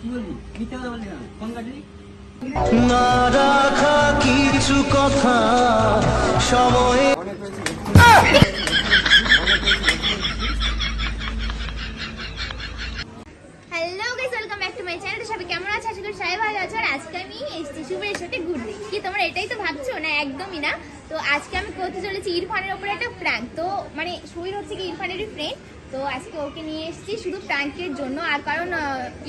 কি বলবি? মিথ্যা কথা বললি না, ফোন কাটলি। না রাখা কিছু কথা সময়ে hello guys, welcome back to my channel. সবাই কেমন আছো? আশা করি সবাই ভালো আছো। আর আজকে আমি এসেছি শুভের সাথে ঘুরতে। কি তোমরা এটাই তো ভাবছো? না, একদমই না। তো আজকে আমি করতে চলেছি ইরফানের উপরে একটা প্র্যাঙ্ক। তো মানে শুভের হচ্ছে কি ইরফানেরই ফ্রেন্ড। তো আজকে ওকে নিয়ে এসেছি শুধু প্র্যাঙ্কের জন্য। আর কারণ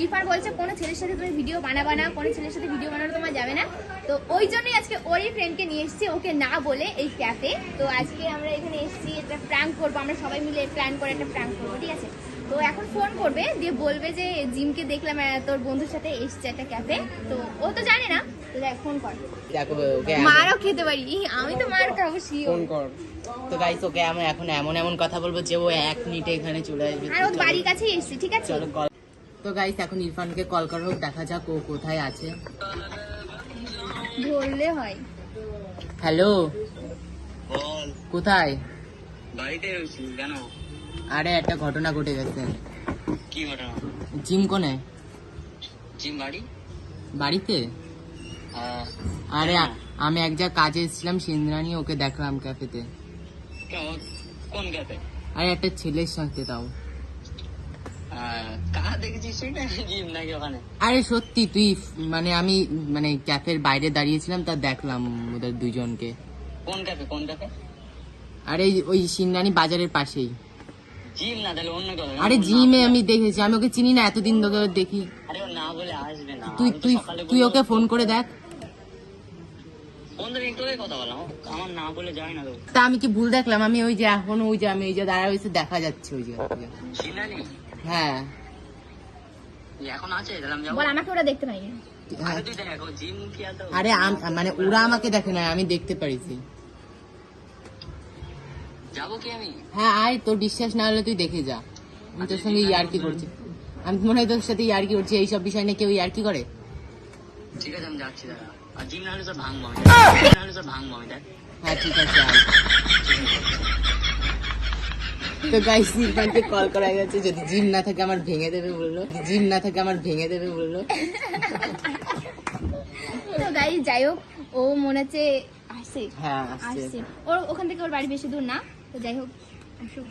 ইরফান বলছে কোনো ছেলের সাথে তুমি ভিডিও বানাবা না, কোনো ছেলের সাথে ভিডিও বানানো তোমার যাবে না। তো ওই জন্যই আজকে ওরই ফ্রেন্ডকে নিয়ে এসেছি, ওকে না বলে এই ক্যাফে। তো আজকে আমরা এখানে এসেছি একটা প্র্যাঙ্ক করবো, আমরা সবাই মিলে প্ল্যান করে একটা প্র্যাঙ্ক করবো, ঠিক আছে? তো এখন ফোন করবে, দিয়ে বলবে যে জিমকে দেখলাম তোর বন্ধুর সাথে এসছে একটা ক্যাফে। তো ও তো জানে না, তো দেখ ফোন কর। দেখো ওকে মারও খেতে পারি, আমি তো মার খাবো ফোন কর। তো গাইস ওকে আমি এখন এমন এমন কথা বলবো যে ও 1 মিনিটে এখানে চলে আসবে। আর ও বাড়ির কাছেই এসছে, ঠিক আছে? চলো কল। তো গাইস এখন ইরফানকে কল করো, দেখা যাক ও কোথায় আছে। বললে হয়। হ্যালো, বল। কোথায়? বাড়িতে রয়েছি কেন? আরে একটা ঘটনা ঘটে গেছে। কি ঘটনা? জিম কোনে? জিম বাড়ি? বাড়িতে? হ্যাঁ। আরে আমি এক জায়গায় কাজে এসেছিলাম, সিন্দ্রানি, ওকে দেখলাম ক্যাফেতে। কোন ক্যাফে? আরে একটা ছেলের সাথে তাও। কারা দেখেছিস সেটা? জিম নাকি ওখানে? আরে সত্যি তুই মানে আমি মানে ক্যাফের বাইরে দাঁড়িয়েছিলাম, তা দেখলাম ওদের দুজনকে। কোন ক্যাফে? কোন ক্যাফে? আরে ওই সিন্দ্রানি বাজারের পাশেই। জিম না, তাহলে অন্য ক্যাফে। আরে জিমে আমি দেখেছি, আমি ওকে চিনি না, এতদিন ধরে দেখি। আরে ও না বলে আসবে না। তুই তুই তুই ওকে ফোন করে দেখ। ফোন ধরে একটু কথা বললাম, আমার না বলে যায় না তো। তা আমি কি ভুল দেখলাম? আমি ওই যে এখন ওই যে আমি এই যে দাঁড়া হয়েছে দেখা যাচ্ছে ওই যে। চিনানি? হ্যাঁ এখন আছে, তাহলে আমি যাবো। বল, আমাকে ওরা দেখতে পাই না। হ্যাঁ। আরে তুই দেখ, ও জিম কি এত? আরে মানে ওরা আমাকে দেখে না, আমি দেখতে পারিছি। যাবো কি আমি? হ্যাঁ আয়, তোর বিশ্বাস না হলে তুই দেখে যা। আমি তোর সঙ্গে ইয়ার্কি করছি, আমি মনে হয় তোর সাথে ইয়ার্কি করছি। এইসব বিষয় নিয়ে কেউ ইয়ার্কি করে? ঠিক আছে, আমি যাচ্ছি দাঁড়া। আর জিম না হলে তোর ভাঙবো আমি, জিম না হলে তোর ভাঙবো আমি, দেখ। হ্যাঁ ঠিক আছে আয়। তো গাইস ইরফানকে কল করা গেছে, যদি জিম না থাকে আমার ভেঙে দেবে বললো, জিম না থাকে আমার ভেঙে দেবে বললো। তো গাইস যাই হোক, ও মনে হচ্ছে আসছে। হ্যাঁ আসছে। আসছে ওর ওখান থেকে, ওর বাড়ি বেশি দূর না। তো যাই হোক, আসুক।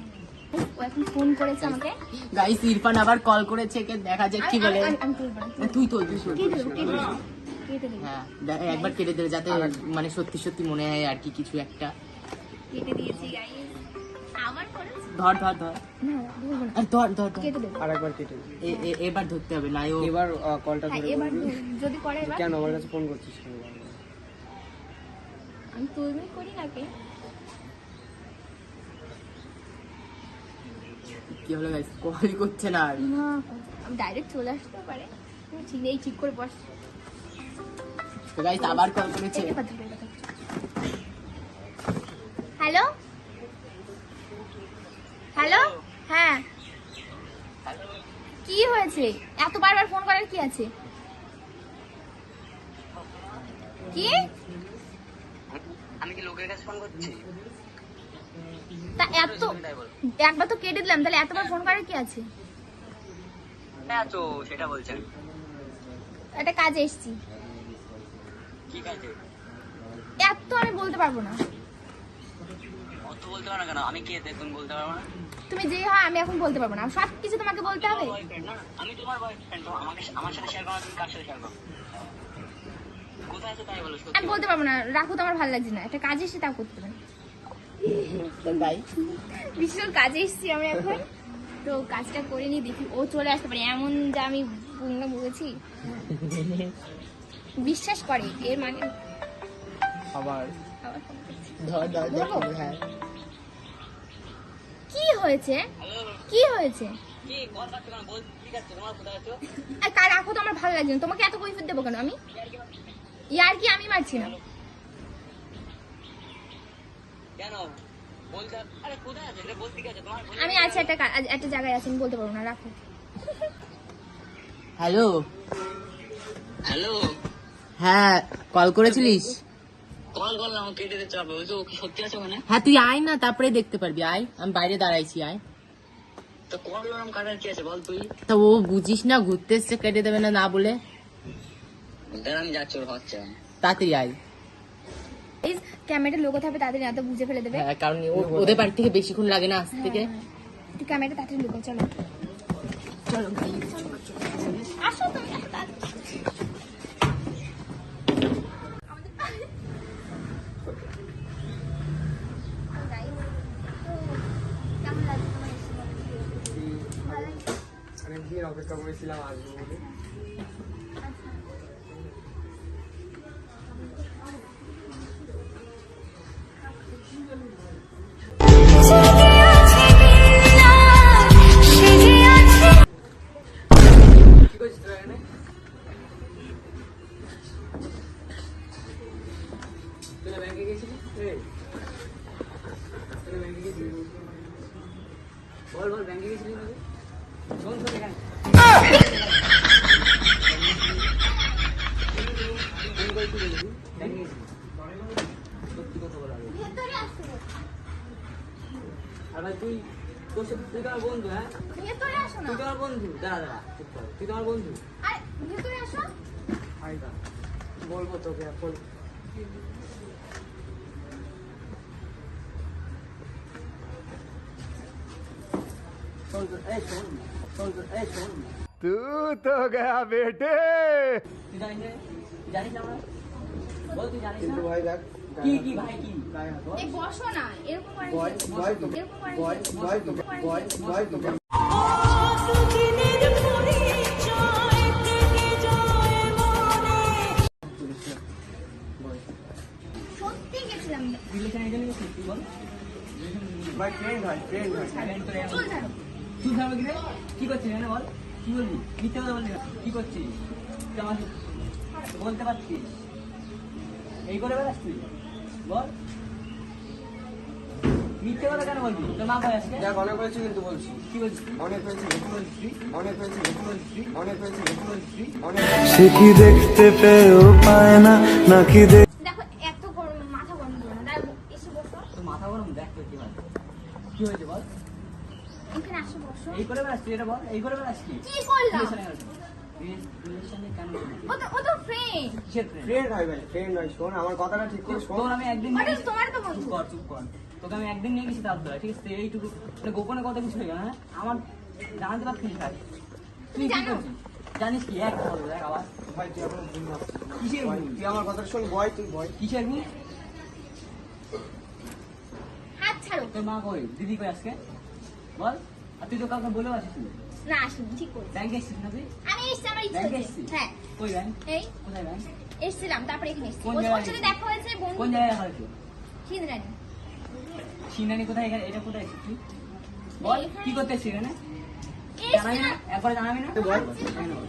ও এখন ফোন করেছে আমাকে। গাইস ইরফান আবার কল করেছে, কে দেখা যাক কি বলে। আমি তুলবো না। তুই তো তুই কেটে দেবো, কেটে দেবো, কেটে দেবো। হ্যাঁ একবার কেটে দেবে, যাতে মানে সত্যি সত্যি মনে হয় আর কি কিছু একটা। কেটে দিয়েছি গাইস। আবার করেছে? ধর ধর ধর, না, ধরবো না। আর ধর ধর ধর। কেটে দেবো। আরেকবার কেটে দে। এবার ধরতে হবে না ও। এবার কলটা হ্যাঁ, ধরে এবার বলবি। যদি করে এবার কেন আমার কাছে ফোন করছিস কেন? আমি তুলবি করি নাকি? কি হলো গাইস, কলই করছে না আর। না, আমি ডাইরেক্ট চলে আসতে পারে। তুমি ঠিক নেই, ঠিক করে বস। তো গাইস আবার কল করেছে। হ্যালো হ্যালো, হ্যাঁ কি হয়েছে? এত বারবার ফোন করার কি আছে? কি? আমি কি লোকের কাছে ফোন করছি? তা এত একবার তো কেটে দিলাম, তাহলে এতবার ফোন করার কি আছে? হ্যাঁ তো সেটা বলছেন। একটা কাজে এসেছি। কি কাজে? এত আমি বলতে পারবো না। অত বলতে পারো না কেন? আমি কে দেখুন বলতে পারবো না? তুমি যে হয়, আমি এখন বলতে পারবো না। সব কিছু তোমাকে বলতে হবে। বয়ফ্রেন্ড না, আমি তোমার বয়ফ্রেন্ড। আমাকে আমার সাথে শেয়ার করো, তুমি কার সাথে শেয়ার করো? কোথায় আছে তাই বলো। আমি বলতে পারবো না, রাখো, তো আমার ভালো লাগছে না। একটা কাজে এসে তাও করতে পারি। তো গাইস ভীষণ কাজে এসেছি আমি এখন। তো কাজটা করে নি, দেখি ও চলে আসতে পারে, এমন যা আমি বলেছি। বিশ্বাস করে এর মানে। আবার আবার phone করছি। ধর ধর ধর। ধরবো? হ্যাঁ কি হয়েছে? কি হয়েছে? কি কল করছো কেন? বল, ঠিক আছে, তোমার কোথায় আছো? আর কার রাখো, তো আমার ভালো লাগছে না। তোমাকে এত কৈফিয়ত দেবো কেন আমি? ইয়ার কি আমি মারছি না। কেন বলতে? আরে কোথায় আছে এটা বল, ঠিক আছে তোমার। আমি আছি একটা জায়গায় আছি, আমি বলতে পারবো না, রাখো। হ্যালো। হ্যালো, হ্যাঁ কল করেছিলিস? কল করলাম, কেটে দিতে হবে। ওই তো সত্যি আছে ওখানে? হ্যাঁ তুই আয় না, তারপরে দেখতে পারবি। আয়, আমি বাইরে দাঁড়াইছি, আয়। তো কল ওরম কাটার কি আছে বল তুই? তা ও বুঝিস না, ঘুরতে এসছে, কেটে দেবে না না বলে। দাঁড়া আমি যাচ্ছি, ওর হচ্ছে। তাড়াতাড়ি আয়। ক্যামেরাটা লোগো থাকবে তাড়াতাড়ি না তো বুঝে ফেলে দেবে। হ্যাঁ, কারণ ওদের বাড়ি থেকে বেশিক্ষণ লাগে না আসতে থেকে। তুই ক্যামেরাটা তাড়াতাড়ি লোগো, চলো চলো আসো তুমি এত তাড়াতাড়ি। কেমন লাগছে তোমার এসে? ভালো লাগছে? অনেকদিন অপেক্ষা করেছিলাম আসবো বলে। কি করছিস তোরা এখানে? তোরা ব্যাংকে গেছিলি? এই, তোরা ব্যাংকে গেছিলি? বল বল, ব্যাংকে গেছিলি নাকি? শোন শোন এখানে। ব্যাংকে গেছিলি? ব্যাংকে গেছিলি? সত্যি কথা বল আগে। ভেতরে আসো, আর ভাই তুই, তোর সাথে তুই তো আমার বন্ধু, হ্যাঁ? ভেতরে আসো না। তুই তো আমার বন্ধু। দাঁড়া দাঁড়া, চুপ কর। তুই তো আমার বন্ধু। আরে ভেতরে আসো। আইদা বলবো তোকে এখন। শোন তো, এই শোন, শোন তো, এই শোন। तू तो गया बेटे। তুই জানিস না? তুই জানিস না আমরা? বল তুই জানিস না? কিন্তু ভাই দেখ, কি কি ভাই কি? গায়ে হাত বল। এই বসো না, এরকম করে বয় বয় তো এরকম করে বয় বয় তো বয় বয় তো সত্যি গেছিলাম। রিলেশন এই জন্য গেছিস তুই বল? ভাই ফ্রেন্ড হয় ফ্রেন্ড হয়। সাইলেন্ট করে চল ছাড়ো। তুই থাকবে কি রে? কি করছিস এখানে বল? কি বলবি? মিথ্যে কথা বলবি না। কি করছিস? তুই আমার বলতে পারছিস? এই করে বেড়াস তুই? বল। মিথ্যে কথা কেন বলবি? তোর মা কই আজকে? দেখ অনেক হয়েছে কিন্তু বলছি, কি বলছিস? অনেক হয়েছে বেশি বলছি, অনেক হয়েছে বেশি বলছি, অনেক হয়েছে বেশি বলছি, অনেক। সে কি দেখতে পেয়েও পায় না নাকি দেখো এত গরম, মাথা গরম করো না। দাঁড়াও, এসে বসো। তোর মাথা গরম, দেখ তোর কি হয়। কি হয়েছে বল? এখানে আসো, বসো। এই করে বেড়াস তুই, এটা বল। এই করে বেড়াস কি? কি করলাম? রিলেশনে কেন গেছিস? ও তো ফ্রেন্ড। কিসের friend? ফ্রেন্ড হয় ভাই, ফ্রেন্ড হয়। শোন আমার কথাটা ঠিক করে শোন। তোর আমি একদিন নিয়ে ওটা গেছি- তোমার তো বন্ধু। চুপ কর, চুপ কর। তোকে আমি একদিন নিয়ে গেছি তারপরে, ঠিক আছে? এইটুকু মানে গোপনে কথা কিছু হয়ে গেল, হ্যাঁ? আমার জানতে পারছিস ভাই। তুই কি জানো? করছিস? জানিস কি? এক বল, দেখ আবার। ভাই তুই এখন ভুল ভাবছিস। কিসের ভাই, ভুল? তুই আমার কথাটা শোন, বয় তুই বয়। কিসের ভুল? হাত ছাড়ো। তোর মা কই? দিদি কই আজকে? বল। আর তুই তো কাউকে বলেও আসিস না। না আসিনি, ঠিক করে। ব্যাংকে এসছিস না তুই? আমি এসছি, আমার ইচ্ছে ব্যাংকে হয়েছে। এসছিস? হ্যাঁ, কই ব্যাংক? এই কোথায় ব্যাংক? এসছিলাম, তারপরে এখানে এসছি। কোন ওর জায়গায়? সাথে দেখা হয়েছে, বন্ধু। কোন জায়গায় দেখা হয়েছে? সিন্দ্রানী। সিনানি কোথায়? এখানে এটা কোথায় এসেছিস তুই? বল, এখানে- কি করতে এসছিস এখানে? জানাবি না? এসছিলাম। একবারে জানাবি না? বল। এখানে বল।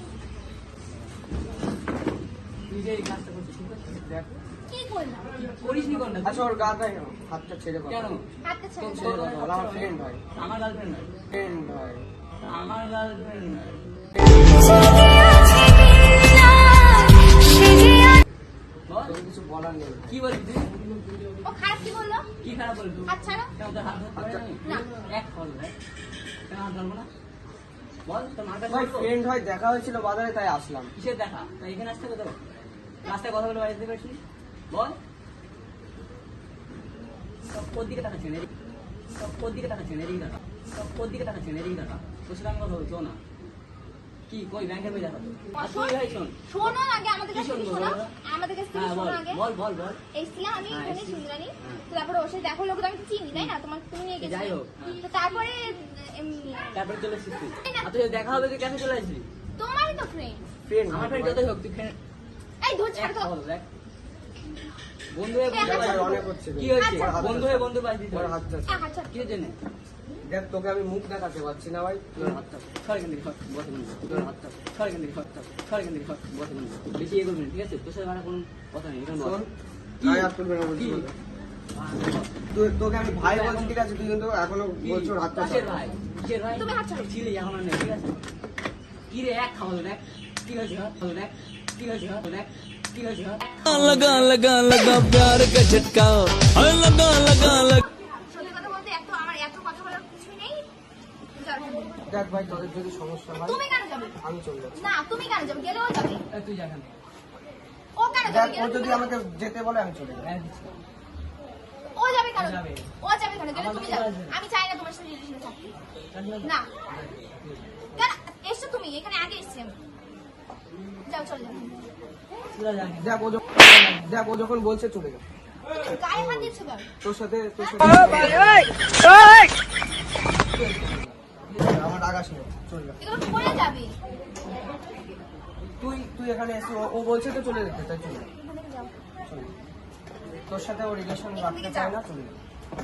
তুই যে এই কাজটা করছিস, ঠিক করছিস? দেখ। কি করলাম? করিসনি কোনটা? আচ্ছা ওর গা দেয় না, হাতটা ছেড়ে কথা কেন? বল। হাতটা ছাড়ো। ছেড়ে কথা বল, আমার ফ্রেন্ড হয়, আমার গার্লফ্রেন্ড নয়। ফ্রেন্ড হয়। আমার গার্লফ্রেন্ড নয়। বল, তোর কিছু বলার নেই। কি বলছিস তুই? ও খারাপ কি বললো? কি খারাপ বলবি? হাত ছাড়ো। কেন তোর হাত ধরতে পারে আমি? না। এক ফল দেখ। কেন হাত ধরবো না? বল, তোর মার কাছে ভাই বলবো? ফ্রেন্ড হয়, দেখা হয়েছিল বাজারে তাই আসলাম। কিসের দেখা? তা এখানে আসতে কোথাও? রাস্তায় কথা বলে বাড়িতে পারছিস? বল। সব ওর দিকে তাকাচ্ছেন, এদিকে। সব ওর দিকে তাকাচ্ছেন, এদিকে তাকা। সব ওর দিকে তাকাচ্ছেন, এদিকে তাকা। তোর সাথে আমি কথা বলছো না। কি কই ব্যাংকের বই দেখাতো? আর তুই ভাই শোন। শোনো আগে, আমাদের কি কাছ থেকে শুনবো শোনো। বলো? আমাদের কাছ থেকে হ্যাঁ বল, শোনো আগে। বল বল বল। এসছিলাম আমি হ্যাঁ, এখানে এসছি। সিন্দ্রানী। হ্যাঁ। তো তারপরে ওর সাথে দেখো, লোক তো আমি তো চিনি, তাই না? তুমি নিয়ে যাই গেছিলে। হোক, হ্যাঁ। তো তারপরে এমনি তারপরে চলে এসেছিস তুই। আর তুই দেখা হবে তুই কেন চলে আসবি? তোমারই তো ফ্রেন্ড। ফ্রেন্ড আমার ফ্রেন্ড যতই হোক তুই ফ্রেন্ড এই ধর এক ছাড়ো তো। কথা বল, দেখ। বন্ধু হয়ে বন্ধু হ্যাঁ, পাশ দিতে অনেক হবে। হচ্ছে। কি হয়েছে? আচ্ছা। বন্ধু হয়ে বন্ধু পাশ দিতে ওর হবে। হাতটা হাত ছাড়ো। কি জন্য? দেখ, তোকে আমি মুখ দেখাতে পারছি না ভাই। তোর হাতটা সর এখান থেকে, সর, বসে বন্ধু। তোর হাতটা সর এখান থেকে, সর এখান থেকে, সর, বসে বন্ধু। বেশি এগোবি না, ঠিক আছে? তোর সাথে আমার কোনো কথা নেই, এখানে বস। শোন, কি? গায়ে হাত তুলবে না বলছি কি? বলে। তোকে আমি ভাই বলছি, ঠিক আছে? তুই কিন্তু এখনো কি? বলছো ওর হাতটা কিসের ছাড়। ভাই? কিসের ভাই? তুমি হাত ছাড়ো। ছিলি, এখন আর নেই, ঠিক আছে? কি রে, এক খাওয়ালো দেখ। কি হয়েছে, হ্যাঁ? খাওয়ালো দেখ। কি হয়েছে, হ্যাঁ? দেখ। কি হয়েছে, হ্যাঁ? लगा लगा लगा प्यार का झटका लगा लगा लगा সত্যি কথা বলতে আমার এত কথা বলার কিছু নেই। চলো। দেখ ভাই তোদের যদি সমস্যা হয় তুমি কেন যাবে? আমি চলে যাচ্ছি। না তুমি কেন যাবে? গেলেও যাবে। তুই যা কেন? ও কেন দেখ যাবে? ও যদি আমাকে যেতে বলে আমি চলে যাবো। ও যাবে কেন? যাবে। ও যাবে কেন? গেলে তুমি যাবে। আমি চাই না তোমার সাথে রিলেশনে থাকতে। না। কেন এসছো তুমি? এখানে আগে এসছি আমি। যাও চলে যাও। দেখ ও যখন বলছে চলে যাও। গায়ে হাত দিচ্ছ কেন? তোর সাথে আমার আগাস নেই, চলে যা। এগুলো পড়ে যাবে। তুই এখানে এসে ও বলছে তো চলে যেতে, তাই চলে যা। এখান থেকে যাও। চলে যা। তোর সাথে ও রিলেশন রাখতে চায় না, চলে যা।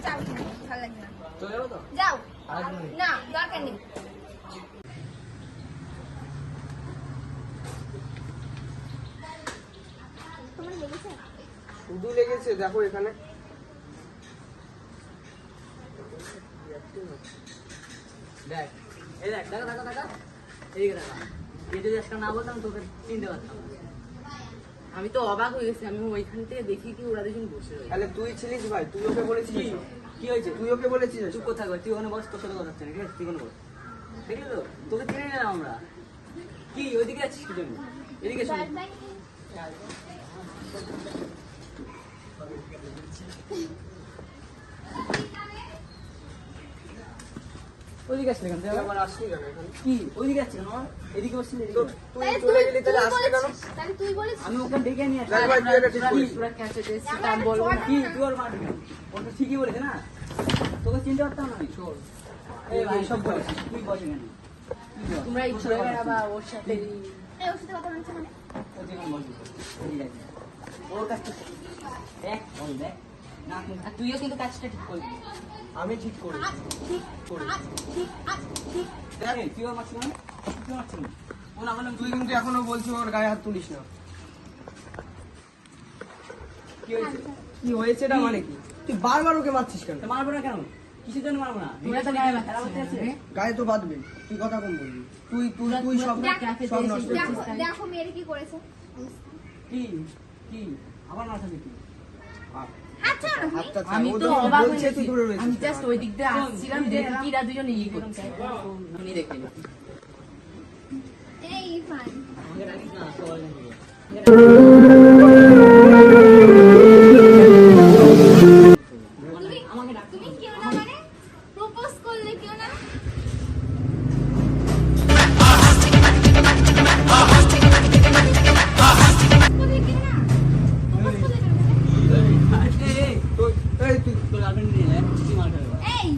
যাও তুমি, ভালো লাগবে না। চলে যাবো তো? যাও। আরেকজন নেই। না দরকার নেই। তোমার লেগেছে? শুধু লেগেছে, দেখো এখানে। দেখ, এই দেখ, দেখা, দেখা, দেখা। এইদিকে দেখা। এই যদি আজকে না বলতাম তোকে চিনতে পারতাম না। আমি তো অবাক হয়ে গেছি, আমি ওইখান থেকে দেখি কি ওরা দুজন বসে রয়েছে। তাহলে তুই ছিলিস ভাই, তুই ওকে বলেছিস কি? এসব? কি হয়েছে? তুই ওকে বলেছিস চুপ এসব? কোথায় গো? তুই ওখানে বস, তোর সাথে কথা হচ্ছে না, ঠিক আছে? তুই ওখানে বস। দেখলি তো? তোকে চিনে নিলাম আমরা। কি ওইদিকে আছিস কি জন্য? এদিকে শোন। Bye bye. ওইদিকে আসলে কেন? তুই আমার আসলি কেন এখানে? কি ওইদিকে আসছে কেন? এদিকে বসছিস না, এদিকে তো বস। তুই চলে গেলি, তাহলে আসলি কেন? তাহলে তুই বলেছিস। আমি ওকে ডেকে নিয়ে আসি। দেখ ভাই, তুই এটা ঠিক করিস। তোরা ক্যাচেতে এসেছিস, তা আমার আমি বলবো না। কি তুই ওর মারবি কেন? ও তো ঠিকই বলেছে না, তোকে চিনতে পারতাম না আমি। শোন, এই ভাই সব বলেছিস, তুই বস এখানে। তুই বস। তোমরা এই ঘুরে বেড়াবা ওর সাথে। এই ওর সাথে কথা বলছো মানে? ও যেখানে বলবি, এদিকে আয়। ওর কাছ থেকে দেখ, বল দেখ। না কিন্তু আর তুইও কিন্তু কাজটা ঠিক করবি। আমি ঠিক করি। আজ ঠিক আজ ঠিক আজ ঠিক। দেখ, তুই ওর মারছিস না? তুই মারছিস না? ও না বললাম তুই কিন্তু এখনো বলছিস ওর গায়ে হাত তুলিস না। কি হয়েছে? কি হয়েছে এটা মানে কি? তুই বারবার ওকে মারছিস কেন? তো মারবো না কেন? কিসের জন্য মারবো না? তোমরা তো গায়ে খেলা করতে বাঁধছিস আছে? না, গায়ে তো বাঁধবে। তুই কথা কম বলবি। তুই তুই তুই সব সব নষ্ট দেখো করছিস। দেখো মেয়ের কি করেছে। কি? কি? আবার মারছিস কি? হাত ছাড়ো তুমি। হাতটা ছাড়। আমি ও তো যখন অবাক বলছে হয়ে তুই গেছি। দূরে রয়েছিস আমি কেন? জাস্ট ওই দিক দিয়ে আসছিলাম, দেখি কি এরা দুজন ইয়ে করছে। আমি দেখে নি। এই ইরফান আমাকে রাখিস না, সবাই জানবে। তুমি কেউ না মানে প্রপোজ করলে কেউ না। করলে কেউ না? propose করলে কেউ না? এই তুই তোর গার্লফ্রেন্ড নিয়ে যায়, তুই মার খাবে। এই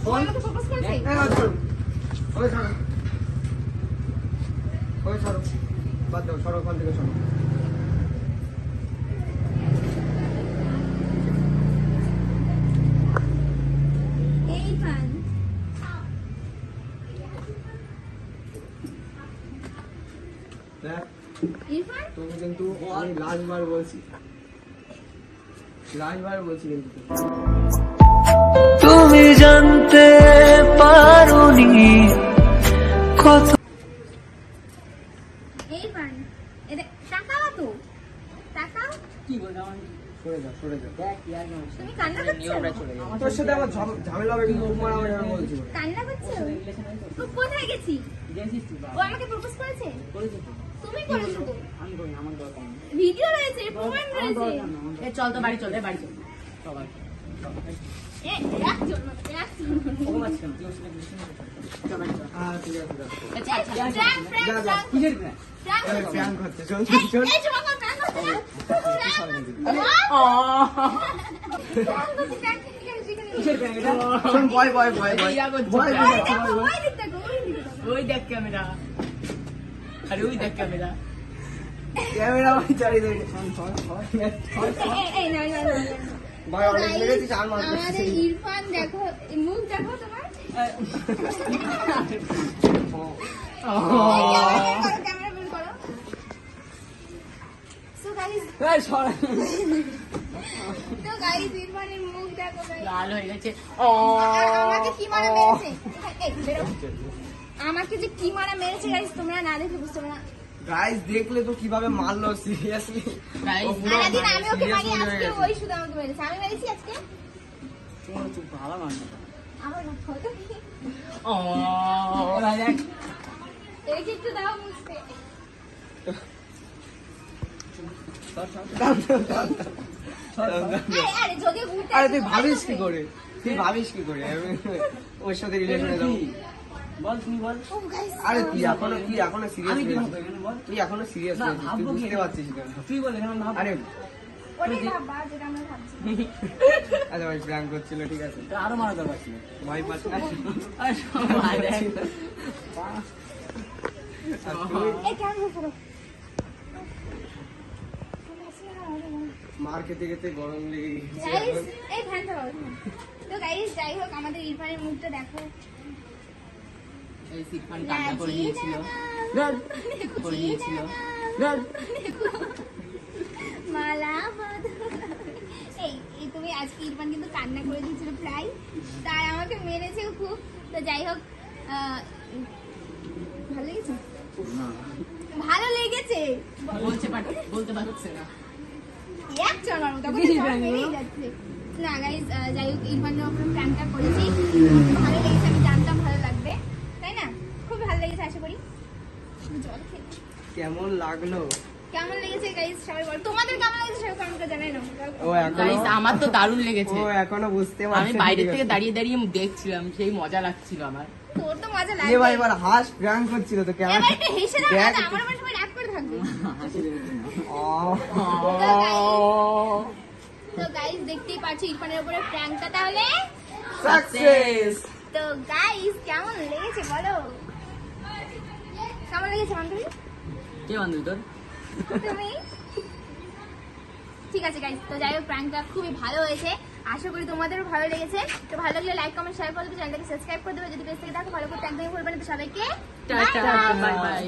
ও আমাকে প্রপোজ করেছে। এই হাত ছাড়ো। ওই ছাড়ো। ওই ছাড়ো। বাদ দাও, সরো ওখান থেকে সরো। এই ইরফান দেখ, ইরফান তোকে কিন্তু আমি লাস্টবার বলছি, লাস্টবার বলছি কিন্তু তোকে। তুমি জানতে পারোনি কত ইরফান এটা তাকাও তো তাকাও। কি বলছো আমার? সরে যা, সরে যা। দেখ, কি আর কেমন? তুমি কান্না করছো? তোর সাথে আমার ঝামেলা হবে কিন্তু তোমার আমার আমি বলছি না। কান্না করছো? রিলেশন হয়েছে? তো কোথায় গেছি? গেছিস তুই ও আমাকে প্রপোজ করেছে? করেছিস তো? তুমি করেছো তো? আমি করি না, আমার দরকার নেই। ভিডিও রয়েছে, প্রমাণ আমার রয়েছে। দরকার না, আমার এ চল তো বাড়ি চল, বাড়ি চল। সবাই এ একজন একজন। ওকে মারছিস কেন? তুই ওর সাথে রিলেশন করছিস? চল বাড়ি চল। হ্যাঁ, ঠিক আছে, যা। এ ছাড়, ছাড়। প্র্যাঙ্ক প্র্যাঙ্ক যা, যা। প্র্যাঙ্ক কিসের প্ল্যান? এই প্র্যাঙ্ক হচ্ছে, চল, এই চল। এই যে বাবা প্র্যাঙ্ক হচ্ছে না। ও প্র্যাঙ্ক হচ্ছে প্র্যাঙ্ক এখানে কিসের প্ল্যান এটা? শোন, বয়, বয়, বয়, বয়। ইয়া করছিস। বয়, ওই বয়, দেখো বয়, বয়। ওই দিকটা গো ওই দিকটা। ওই দেখ ক্যামেরা, আরে ওই দেখ ক্যামেরা। ক্যামেরা ভাই চারিদিকে। শোন, শোন, শোন। এই না না না। ভাই, অনেক মেরেছিস, আর মারতে আমাদের আসছিস। ইরফান দেখো মুখ দেখো তোমার। ক্যামেরা বের করো। সো গাইস এই সরা। তো গাইস ইরফানের মুখ দেখো গাইস। লাল হয়ে গেছে। আমাকে কি মারা মেরেছে? এই বেরো। আমাকে যে কি মারা মেরেছে গাইস তোমরা না দেখে বুঝতে পারো না। গাইস দেখলে তো কিভাবে মারলো, সিরিয়াসলি। Guys, সারাদিন আমি ওকে মারি, আজকে ওই শুধু আমাকে মেরেছে। আমি মেরেছি আজকে? চুপ, চুপ, আবার মার না। আমার হয়তো কি এবার দেখ একে একটু দাও মুছতে। আরে যোগে ঘুরতে আরে আসো, তুই তোমার ভাবিস সাথে। কি করে, তুই ভাবিস কি করে আমি ওর সাথে রিলেশনে যাবো? কি? বল তুমি বল ও guys, আরে তুই এখনো সিরিয়াস আমি কি হয়েছিস, ভাববো এখানে বল তুই এখনো সিরিয়াস না হয়েছিস, তুই ভাববো কি বুঝতে পারছিস না। তুই বল এখানে ভাব আরে ওটাই ভাববা যেটা আমরা ভাবছি। আচ্ছা ভাই প্র্যাঙ্ক করছিল, ঠিক আছে, আরো মারা দরকার ছিল ভয় পাস না। আরে সবাই দেখ। আর তুই এই কেমন পুরো মার খেতে খেতে গরম লেগে গেছে গাইস, এখন। এই ফ্যানটা বাবু। তো গাইস যাই হোক আমাদের ইরফানের মুখটা দেখো। এই সিকফান কান্না করে দিয়েছিল, করে দিয়েছিল। মালা এই এই তুমি আজকে ইরফান কিন্তু কান্না করে দিয়েছিল প্রায়, তার আমাকে মেরেছেও খুব। তো যাই হোক ভালো লেগেছে, ভালো লেগেছে বলছে বাট বলতে পারছে না। এক চড় তখন বেরিয়ে যাচ্ছে। না গাইস যাই হোক ইরফান যখন প্র্যাঙ্কটা করেছি ভালো লেগেছে, আমি জানতাম ভালো লাগবে, তাই না? খুব ভালো লেগেছে আশা করি। জল খেয়ে কেমন লাগলো? কেমন লেগেছে গাইস সবাই বল, তোমাদের কেমন লেগেছে সবাই কমেন্ট করে জানাই না। ও এখনো Guys, আমার তো দারুণ লেগেছে। ও এখনো বুঝতে আমি পারছে না, বাইরে ঠিক থেকে আছে। দাঁড়িয়ে দাঁড়িয়ে দেখছিলাম, সেই মজা লাগছিল আমার। তোর তো মজা এবার লাগবে, এবার হাস প্র্যাঙ্ক করছিল তো কেমন? এবার একটু হেসে দাও দেখ না, আমার আমার সবাই রাগ করে থাকবে। তো গাইস দেখতেই পাচ্ছি ইরফানের উপরে প্র্যাঙ্কটা তাহলে। সাকসেস। তো গাইস কেমন লেগেছে বলো, কেমন লেগেছে বান্ধবী কে বান্ধবী তোর? তুমি? ঠিক আছে গাইস, তো যাই হোক প্র্যাঙ্কটা খুবই ভালো হয়েছে, আশা করি তোমাদেরও ভালো লেগেছে। তো ভালো লাগলে লাইক কমেন্ট শেয়ার করে দেবে, চ্যানেলটাকে সাবস্ক্রাইব করে দেবে, যদি পেজ থেকে দেখো ভালো করতে একদমই ভুলবে না। তো সবাইকে tata, bye bye। Bye bye.